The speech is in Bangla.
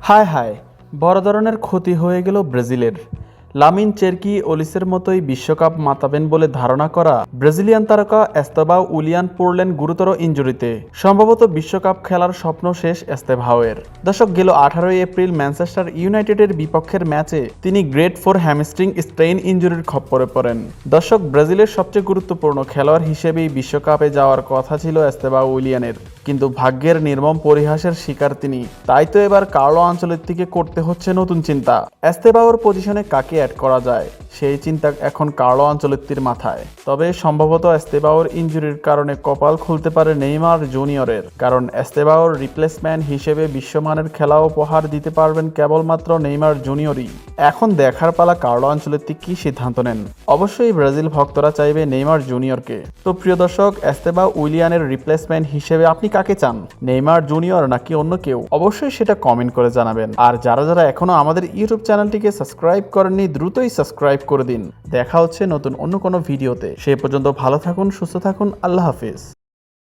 হায় হায়, বড় ধরনের ক্ষতি হয়ে গেল ব্রাজিলের। লামিন চেরকি ওলিসের মতোই বিশ্বকাপ মাতাবেন বলে ধারণা করা ব্রাজিলিয়ান তারকা এস্তেবাও উলিয়ান পড়লেন গুরুতর ইনজুরিতে। সম্ভবত বিশ্বকাপ খেলার স্বপ্ন শেষ এস্তেভাওয়ের। দর্শক, গেল 18 এপ্রিল ম্যানচেস্টার ইউনাইটেডের বিপক্ষের ম্যাচে তিনি গ্রেড 4 হ্যামস্ট্রিং স্ট্রেইন ইনজুরির খপ্পরে পড়েন। দর্শক, ব্রাজিলের সবচেয়ে গুরুত্বপূর্ণ খেলোয়াড় হিসেবেই বিশ্বকাপে যাওয়ার কথা ছিল এস্তেবাও উলিয়ানের, কিন্তু ভাগ্যের নির্মম পরিহাসের শিকার তিনি। তাই তো এবার কার্লো আনচেলত্তিকে করতে হচ্ছে নতুন চিন্তা। এস্তেবাওর পজিশনে কাকে অ্যাড করা যায়, সেই চিন্তা এখন কার্লো আনচেলত্তির মাথায়। তবে সম্ভবত এস্তেবাওর ইনজুরির কারণে কপাল খুলতে পারে নেইমার জুনিয়রের, কারণ এস্তেবাওর রিপ্লেসমেন্ট হিসেবে বিশ্বমানের খেলা উপহার দিতে পারবেন কেবলমাত্র নেইমার জুনিয়রই। এখন দেখার পালা কার্লো আনচেলত্তি কি সিদ্ধান্ত নেন। অবশ্যই ব্রাজিল ভক্তরা চাইবে নেইমার জুনিয়রকে। তো প্রিয় দর্শক, এস্তেবাও উলিয়ানের রিপ্লেসমেন্ট হিসেবে আপনি কাকে চান, নেইমার জুনিয়র নাকি অন্য কেউ? অবশ্যই সেটা কমেন্ট করে জানাবেন। আর যারা যারা এখনো আমাদের ইউটিউব চ্যানেলটিকে সাবস্ক্রাইব করেননি, দ্রুতই সাবস্ক্রাইব করে দিন। দেখা হচ্ছে নতুন অন্য কোনো ভিডিওতে। সেই পর্যন্ত ভালো থাকুন, সুস্থ থাকুন। আল্লাহ হাফিজ।